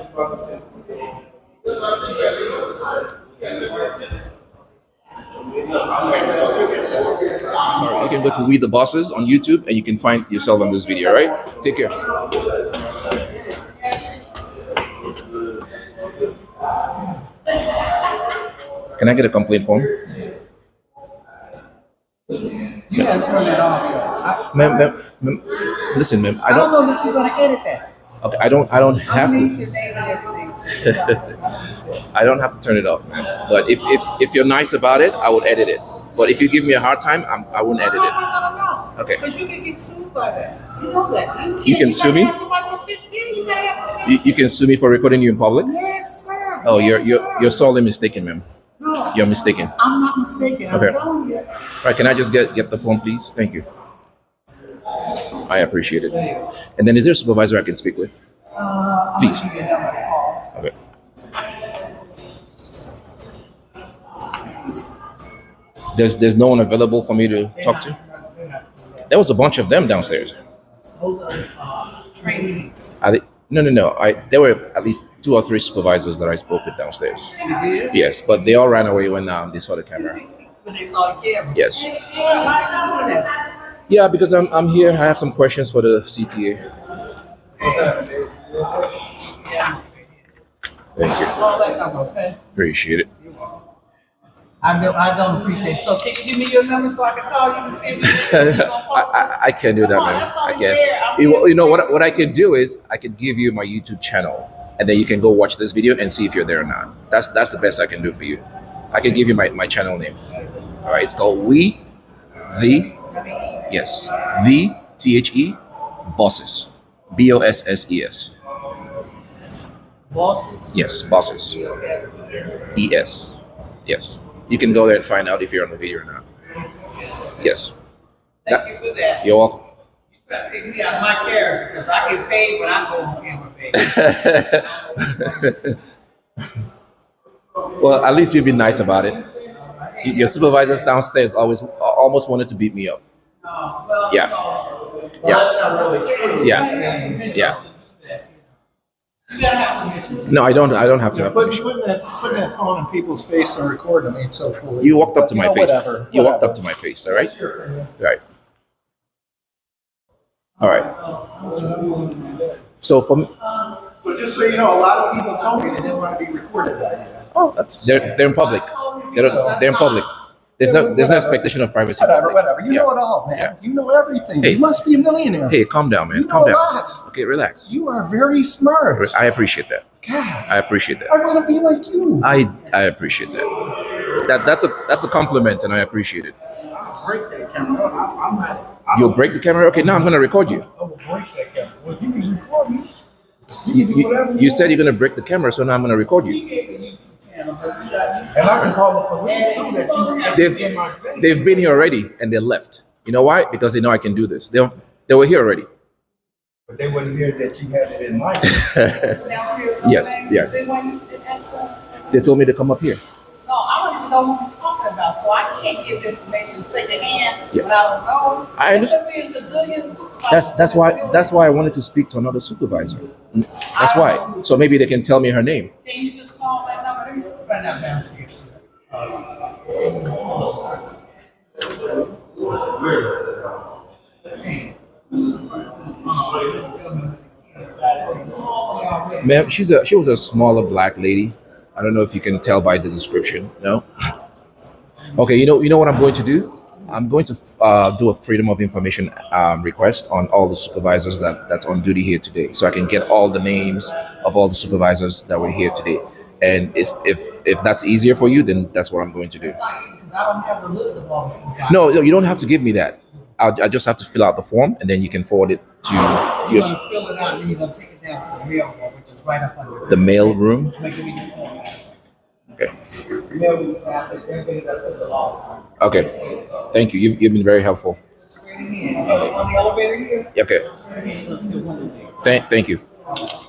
All right. You can go to We the Bosses on YouTube and you can find yourself on this video. All right. Take care. Can I get a complaint form? You gotta turn that off, though. Ma'am, listen, ma'am. I don't know that you're gonna edit that. Okay, I don't have need to. your name and everything. I don't have to turn it off, man. But if you're nice about it, I would edit it. But if you give me a hard time, I wouldn't edit How it. am I gonna know? Okay. Because you can get sued by that. You know that. You can sue me? Yeah, you gotta have You can sue me for recording you in public. Yes, sir. Oh, Yes, you're sir. sorely mistaken, ma'am. No, You're mistaken. I'm not mistaken. I'm Okay. telling you. All right, can I just get the phone, please? Thank you. I appreciate it. And then is there a supervisor I can speak with? Please. Okay. There's no one available for me to talk to? There was a bunch of them downstairs. Those are trainees. No. There were at least 2 or 3 supervisors that I spoke with downstairs. You did? Yes, but they all ran away when they saw the camera. When they saw the camera. Yes. Why are you doing that? Yeah, because I'm here. I have some questions for the CTA. Thank you. All that number, okay? Appreciate it. I don't appreciate it. So can you give me your number so I can call you and see if you're gonna post it? I can't do that, Come on, man. that's I only can't. fair. I'm You know what I could do is I could give you my YouTube channel, and then you can go watch this video and see if you're there or not. That's the best I can do for you. I can give you my channel name. All right, it's called The Bosses. BOSSES. Bosses? Yes, Bosses. ES. Yes. You can go there and find out if you're on the video or not. Yes. Thank you for that. You're welcome. You try to take me out of my character because I get paid when I go on camera, baby. Well, at least you've been nice about it. Your supervisors downstairs almost wanted to beat me up. Well, Yeah. well, that's not really true. Yeah. Yeah. You gotta have permission. No, I don't have to have permission. Putting that phone in people's face and recording them ain't so cool. You walked up to my face. Whatever. You walked up to my face, all right? Right. All right. So for me, So just so you know, a lot of people told me they didn't want to be recorded by you. they're in public. They're in public. There's no expectation of privacy. in public. Whatever. You Yeah. know it all, man. Yeah. You know everything. Hey. You must be a millionaire. Hey, calm down, man. You Calm know a down. lot. Okay, relax. You are very smart. I appreciate that. God, I appreciate that. I want to be like you. I appreciate that. That's a compliment, and I appreciate it. Break that camera. I'm not. You'll break the camera. Okay, now I'm gonna record you. I will break that camera. Well, you can record me. You said you're gonna break the camera, so now I'm gonna record you. And I can call the police too. That you in my face. They've been here already, and they left. You know why? Because they know I can do this. They were here already. But they wouldn't hear that you had it in my face. Yes, yeah. They told me to come up here. No, I don't even know what you're talking about, so I can't give information secondhand Yeah. when I don't know. I understand. There could be a gazillion supervisors. That's why I wanted to speak to another supervisor. That's why. So maybe they can tell me her name. Can you just call that number? Let me see if I got downstairs. Ma'am, she was a smaller black lady. I don't know if you can tell by the description. No. Okay, you know what I'm going to do? I'm going to do a freedom of information request on all the supervisors that's on duty here today, so I can get all the names of all the supervisors that were here today. And if that's easier for you, then that's what I'm going to do. Because I don't have the list of all the supervisors. No, you don't have to give me that. I just have to fill out the form, and then you can forward it to You're your going to fill it out, and then you're going to take it down to the mail room, which is right up under the mail room. Make me the form. Okay. Mail room is outside. Everything that put the law. Okay. Thank you. You've been very helpful. On the elevator here. Okay. Let's see one of them. Thank you.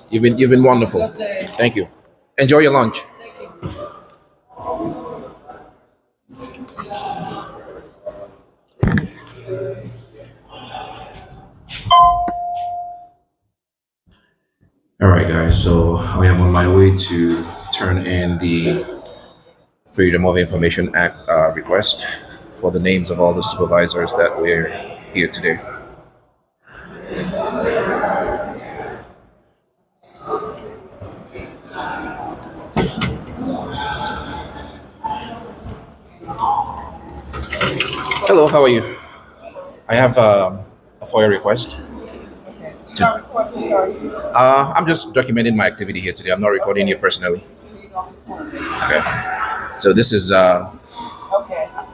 You've been wonderful. Thank you. Enjoy your lunch. All right, guys. So I am on my way to turn in the Freedom of Information Act request for the names of all the supervisors that were here today. Hello, how are you? I have a FOIA request. I'm just documenting my activity here today. I'm not recording you personally. Okay. So this is, I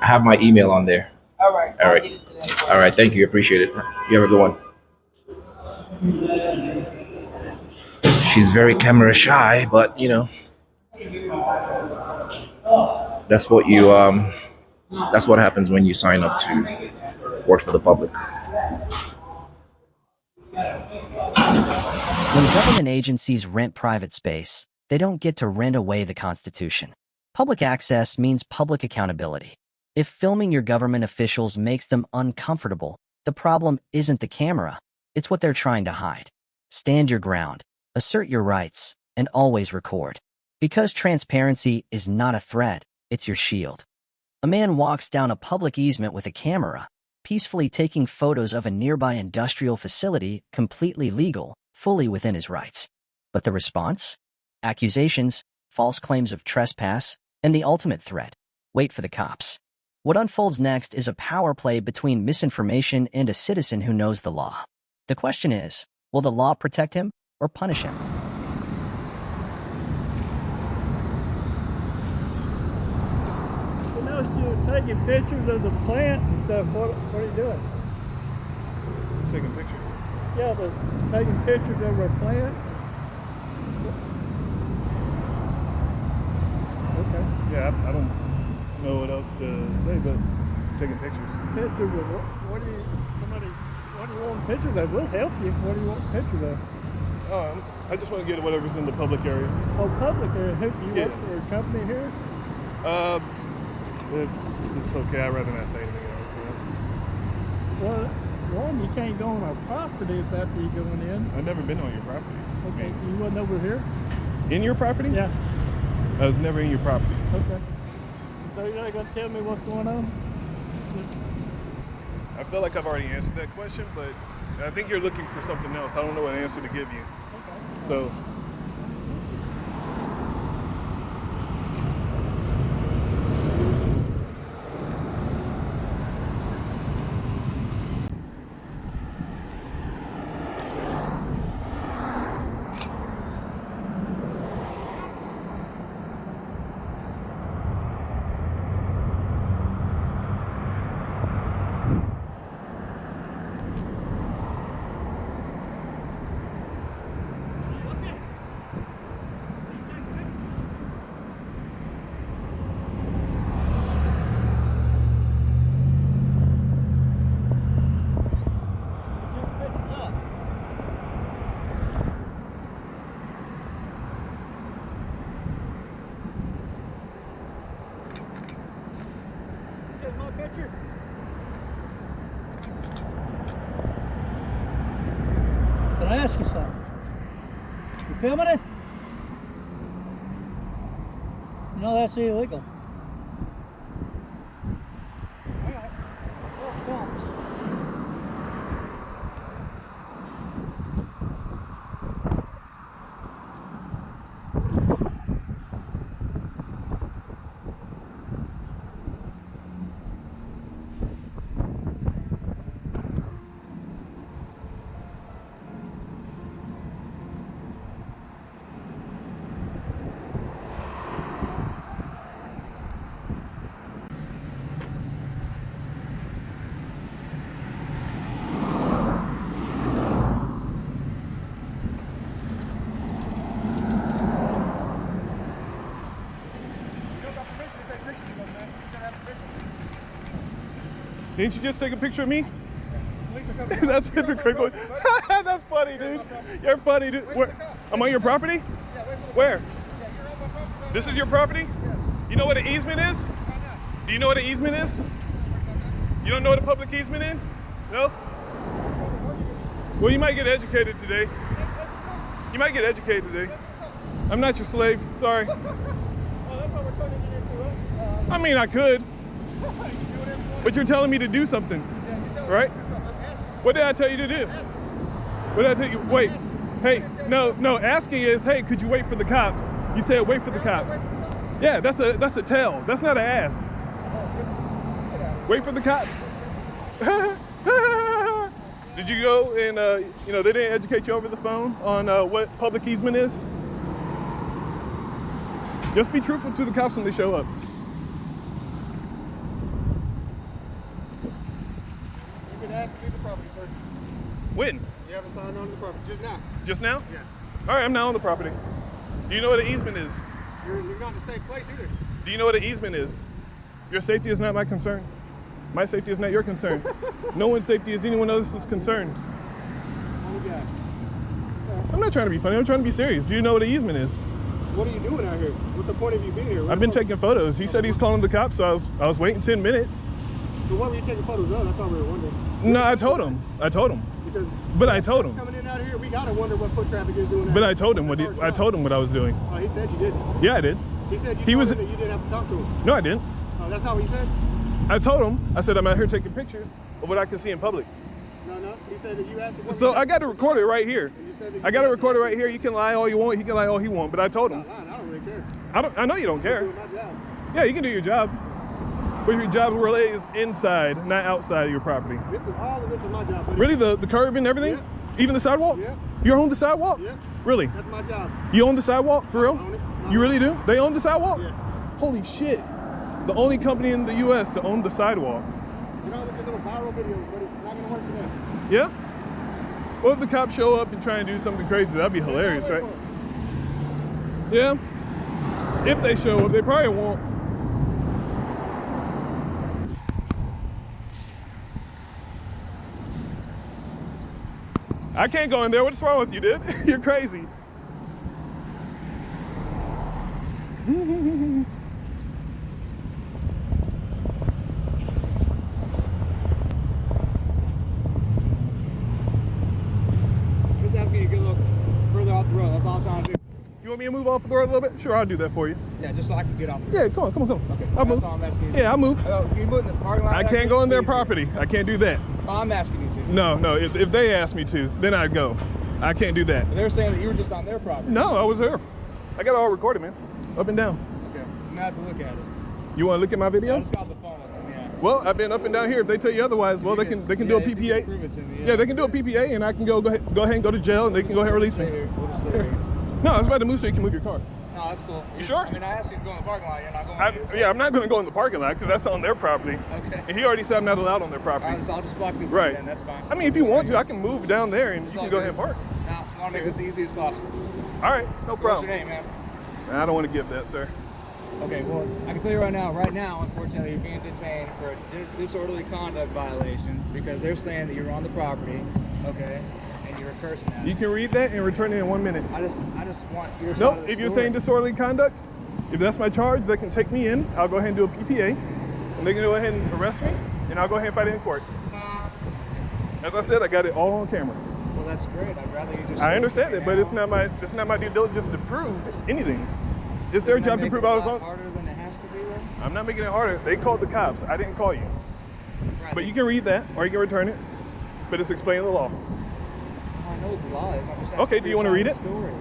have my email on there. All right. All right. Thank you. Appreciate it. You have a good one. She's very camera shy, but you know, that's what you, that's what happens when you sign up to work for the public. When government agencies rent private space, they don't get to rent away the Constitution. Public access means public accountability. If filming your government officials makes them uncomfortable, the problem isn't the camera, it's what they're trying to hide. Stand your ground, assert your rights, and always record. Because transparency is not a threat, it's your shield. A man walks down a public easement with a camera, peacefully taking photos of a nearby industrial facility, completely legal, fully within his rights. But the response? Accusations, false claims of trespass, and the ultimate threat: wait for the cops. What unfolds next is a power play between misinformation and a citizen who knows the law. The question is, will the law protect him or punish him? You notice you're taking pictures of the plant and stuff. What are you doing? Taking pictures. Yeah, but taking pictures of our plant. Okay. Yeah, I don't know what else to say, but taking pictures. Pictures of what do you? Somebody. What do you want pictures of? We'll help you. What do you want pictures of? I just want to get whatever's in the public area. Oh, public area. Who you Yeah. work for? A company here? It's okay. I'd rather not say anything else. Well, one, you can't go on our property if that's where you're going in. I've never been on your property. Okay, you wasn't over here? In your property? Yeah. I was never in your property. Okay. So you're not going to tell me what's going on? I feel like I've already answered that question, but I think you're looking for something else. I don't know what answer to give you. Okay. So. My picture. Can I ask you something? You filming it? You know that's illegal. All right. Well, cops. Didn't you just take a picture of me? That's hypocritical. That's funny, dude. You're funny, dude. I'm on your property? Where? This is your property? You know what an easement is? Do you know what an easement is? You don't know what a public easement is? No? Well, you might get educated today. You might get educated today. I'm not your slave. Sorry. I mean, I could. But you're telling me to do something, right? What did I tell you to do? What did I tell you? Wait. Hey, no. Asking is, hey, could you wait for the cops? You said wait for the cops. Yeah, that's a tell. That's not an ask. Wait for the cops. Did you go and, you know, they didn't educate you over the phone on what public easement is? Just be truthful to the cops when they show up. You've been asked to leave the property, sir. When? You haven't signed on to the property. Just now. Just now? Yeah. All right, I'm now on the property. Do you know what an easement is? You're not in a safe place either. Do you know what an easement is? Your safety is not my concern. My safety is not your concern. No one's safety is anyone else's concerns. Only guy. I'm not trying to be funny, I'm trying to be serious. Do you know what an easement is? What are you doing out here? What's the point of you being here? I've been taking photos. He said he's calling the cops, so I was waiting 10 minutes. So what were you taking photos of? That's all we were wondering. No, I told him. Because but I told him. coming in out of here, we gotta wonder what foot traffic is doing. But I told him what I was doing. Oh, he said you didn't. Yeah, I did. He said you told him that you didn't have to talk to him. No, I didn't. Oh, that's not what you said? I told him. I said I'm out here taking pictures of what I can see in public. No. He said that you asked him. So I got to record it right here. I got to record it right here. You can lie all you want. He can lie all he wants. But I told him. I don't really care. I know you don't care. I'm doing my job. Yeah, you can do your job. But your job really is inside, not outside of your property. All of this is my job. Buddy. Really? The curb and everything? Yeah. Even the sidewalk? Yeah. You own the sidewalk? Yeah. Really? That's my job. You own the sidewalk? For real? own it. You really do? They own the sidewalk? Yeah. Holy shit. The only company in the U.S. to own the sidewalk. You know, look at little viral videos, but it's not going to work today. Yeah? What if the cops show up and try and do something crazy? That'd be hilarious, right? Yeah. If they show up, they probably won't. I can't go in there. What's wrong with you, dude? You're crazy. Just asking you to get a little further off the road. That's all I'm trying to do. You want me to move off the road a little bit? Sure, I'll do that for you. Yeah, just so I can get off the road. Yeah, come on. Okay, I'll move. that's all I'm asking you. Yeah, I'll move. Can you move in the parking lot? I can't go in their property. I can't do that. Oh, I'm asking you to. No. If they ask me to, then I'd go. I can't do that. They're saying that you were just on their property. No, I was there. I got it all recorded, man. Up and down. Okay, I'm gonna have to look at it. You want to look at my video? I just got the phone with them, yeah. Well, I've been up and down here. If they tell you otherwise, well, they can do a PPA. Prove it to me, Yeah, they can do a PPA, and I can go ahead and go to jail, and they can go ahead and release me. We'll just stay here. No, I was about to move so you can move your car. No, that's cool. You sure? I mean, I asked you to go in the parking lot. You're not going. Yeah, I'm not going to go in the parking lot because that's on their property. Okay. And he already said I'm not allowed on their property. So I'll just block this Right. in, that's fine. I mean, if you want to, I can move down there, and you can go ahead and park. No, I want to make this as easy as possible. All right, no problem. What's your name, man? I don't want to give that, sir. Okay, well, I can tell you right now, unfortunately, you're being detained for a disorderly conduct violation because they're saying that you're on the property, okay, and you're cursing at You can read that and return it in 1 minute. I just want your side Nope, of the if you're story. saying disorderly conduct, if that's my charge, they can take me in. I'll go ahead and do a PPA, and they can go ahead and arrest me, and I'll go ahead and fight it in court. As I said, I got it all on camera. Well, that's great. I'd rather you just. I understand it, but it's not my due diligence to prove anything. It's their job to prove I was on. Harder than it has to be, though. I'm not making it harder. They called the cops. I didn't call you. Right. But you can read that, or you can return it. But it's explaining the law. I know what the law is. I'm just Okay, do you want to read it? Story.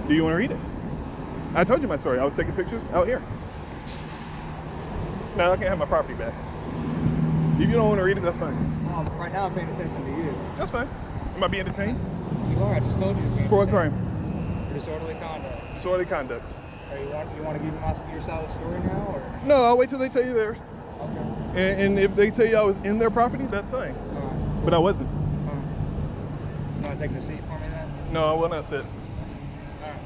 Do you want to read it? I told you my story. I was taking pictures out here. Now I can't have my property back. If you don't want to read it, that's fine. Right now, I'm paying attention to you. That's fine. Am I being detained? You are. I just told you. You're being For what detained. crime? For disorderly conduct. Disorderly conduct. You want to give your side of the story now, or? No, I'll wait till they tell you theirs. Okay. And if they tell you I was in their property, that's fine. But I wasn't. You want to take the seat for me then? No, I will not sit. Alright.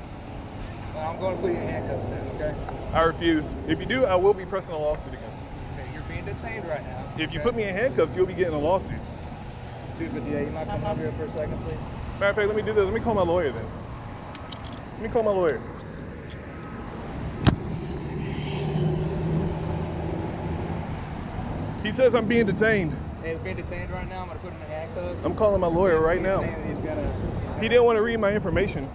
Well, I'm going to put you in handcuffs then, okay? I refuse. If you do, I will be pressing a lawsuit against you. Okay, you're being detained right now. If you put me in handcuffs, you'll be getting a lawsuit. 258, you might come over here for a second, please? Matter of fact, let me do this. Let me call my lawyer then. Let me call my lawyer. He says I'm being detained. Hey, he's being detained right now. I'm going to put him in handcuffs. I'm calling my lawyer right now. He's gonna, He didn't want to read my information.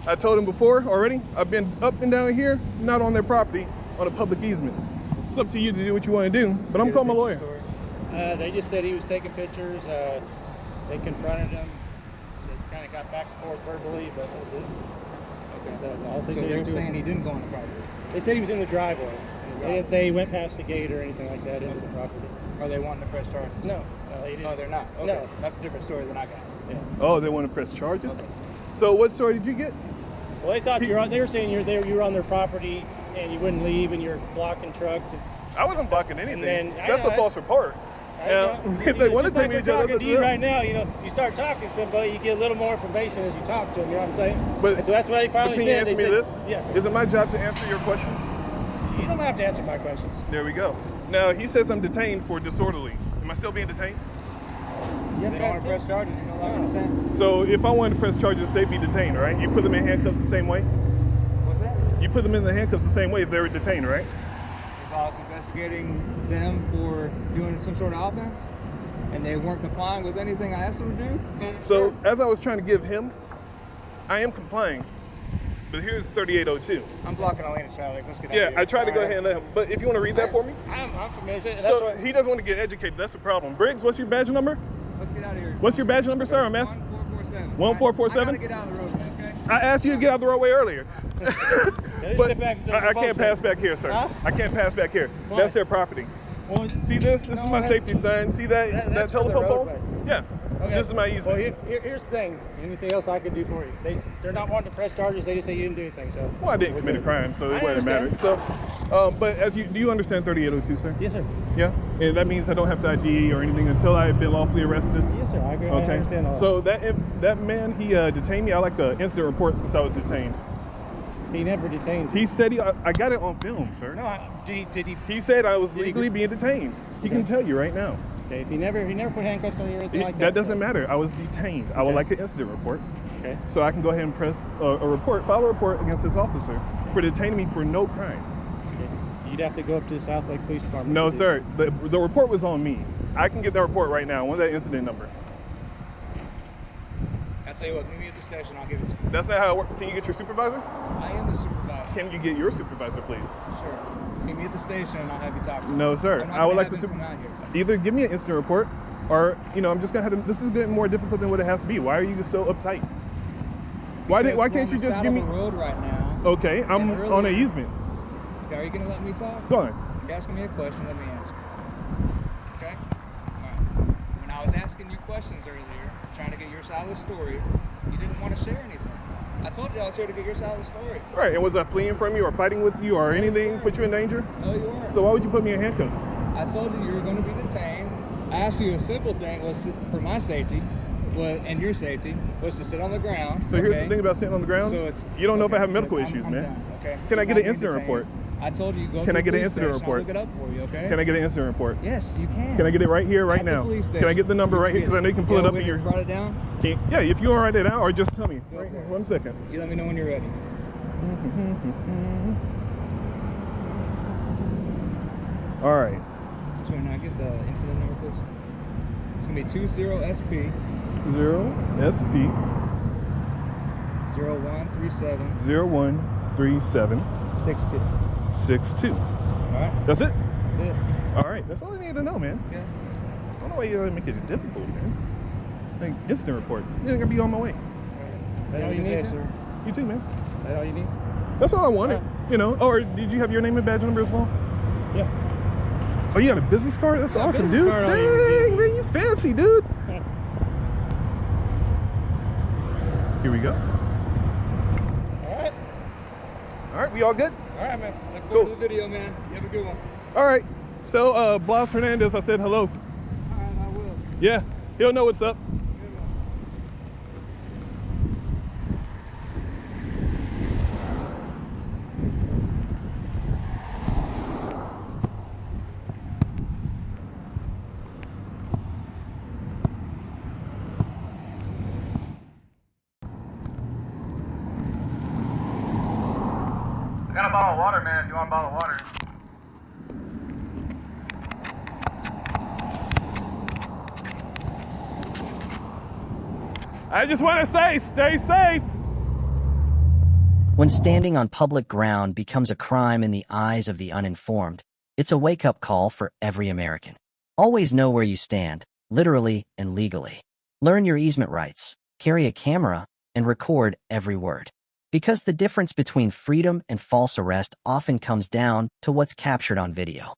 I told him before already, I've been up and down here, not on their property, on a public easement. It's up to you to do what you want to do, but I'm calling my lawyer. They just said he was taking pictures. They confronted him. They kind of got back and forth verbally, but that was it. Okay. All they so said they're he was saying he didn't go on the property? They said he was in the driveway. They didn't say he went past the gate or anything like that into the property. Or are they wanting to press charges? No, they didn't. Oh, they're not? Okay. No. That's a different story than I got. Yeah. Oh, they want to press charges? Okay. So what story did you get? Well, they thought they were saying you were on their property and you wouldn't leave and you're blocking trucks. I wasn't blocking anything. Then, That's a false report. If they want to take me to jail, talking to you right now, you start talking to somebody, you get a little more information as you talk to them. You know what I'm saying? But so that's what they finally can said. you answer me this? Yeah. Is it my job to answer your questions? You don't have to answer my questions. There we go. Now he says I'm detained for disorderly. Am I still being detained? You They don't want to press charges. You no longer detained. So if I wanted to press charges, they'd be detained, right? You put them in handcuffs the same way? What's that? You put them in the handcuffs the same way if they were detained, right? If I was investigating them for doing some sort of offense and they weren't complying with anything I asked them to do. So as I was trying to give him, I am complying. But here's 3802. I'm blocking a lane of traffic. Let's get out Yeah, of here. I tried to go ahead and let him. But if you want to read that for me? I'm familiar with it. That's So what, he doesn't want to get educated. That's the problem. Briggs, what's your badge number? Let's get out of here. What's your badge number, sir? I'm asking. 1447. 1447? I gotta get out of the road, man, okay? I asked you to get out of the roadway earlier. But sit back and say I you're can't supposed pass to. back here, sir. Huh? I can't pass back here. Why? That's their property. Well, See this? This is my that's- safety sign. See that that's for the telephone pole? roadway. Yeah. Okay. This is my easement. Well, here's the thing. Anything else I can do for you? They're not wanting to press charges. They just say you didn't do anything. So. Well, I didn't commit a crime, so it I wouldn't matter. understand. So, but do you understand 3802, sir? Yes, sir. Yeah. And that means I don't have to ID or anything until I have been lawfully arrested. Yes, sir. I agree. I Okay. understand all So that man, he detained me. I like an incident report since I was detained. that. He never detained you. He said I got it on film, sir. No, did he? He said I was Did he legally being detained. He can tell you right now. Okay. He never put handcuffs on you or anything like that. That doesn't matter. I was detained. I would Okay. like an incident report. Okay. So I can go ahead and press file a report against this officer for detaining me for no crime. Okay. You'd have to go up to the South Lake Police Department. No, sir. The report was on me. I can get that report right now. I want that incident number. I'll tell you what, meet me at the station, I'll give it to you. That's not how it works. Can you get your supervisor? I am the supervisor. Can you get your supervisor, please? Sure. Meet me at the station and I'll have you talk to him. No, sir. I'm not I would gonna like have to him come out here. either give me an incident report or, I'm just going to have to, this is getting more difficult than what it has to be. Why are you so uptight? Why Because can't we're you on the just side give of me? the road right now. Okay, I'm And on an earlier- easement. Okay, are you gonna let me talk? Go on. You're asking me a question, let me answer. Okay? Alright. When I was asking you questions earlier, trying to get your side of the story, you didn't want to share anything. I told you I was here to get your side of the story. Right, and was I fleeing from you or fighting with you or anything put you in danger? No, you weren't. So why would you put me in handcuffs? I told you you were going to be detained. I asked you a simple thing was for my safety, and your safety, was to sit on the ground. So here's the thing about sitting on the ground. So it's, you don't know if I have okay, medical I'm issues, man. done, okay? Can I You're get not an incident being report? detained. I told you go Can to I the get an police incident station. I'll report? look it up for you, okay? Can I get an incident report? Yes, you can. Can I get it right here, right At the now? police Can I station. get the number You right here? can Because I know you can pull it get up in with your. Write it down. Yeah, if you want to write it out, or just tell me. Go for it. 1 second. You let me know when you're ready. All right. Just wait, now get the incident number, please. It's gonna be 20SP 0SP 0137 0137 62. 62. All right, That's it. that's it. All right. That's all I need to know, man. Okay. I don't know why you gotta make it difficult, man. Like incident report. You're gonna be on my way. That all you need, sir? You too, man. That all you need? That's all I wanted. Or did you have your name and badge number as well? Yeah. Oh, you got a business card? That's Yeah, awesome, business dude. card, all you Dang, man, you fancy, dude. Here we go. All right. All right, we all good? All right, man. Look Cool. forward to the video, man. You have a good one. All right. So, Blas Hernandez, I said hello. All right, I will. Yeah, he'll know what's up. I got a bottle of water, man. If you want a bottle of water. I just want to say, stay safe. When standing on public ground becomes a crime in the eyes of the uninformed, it's a wake-up call for every American. Always know where you stand, literally and legally. Learn your easement rights, carry a camera, and record every word. Because the difference between freedom and false arrest often comes down to what's captured on video.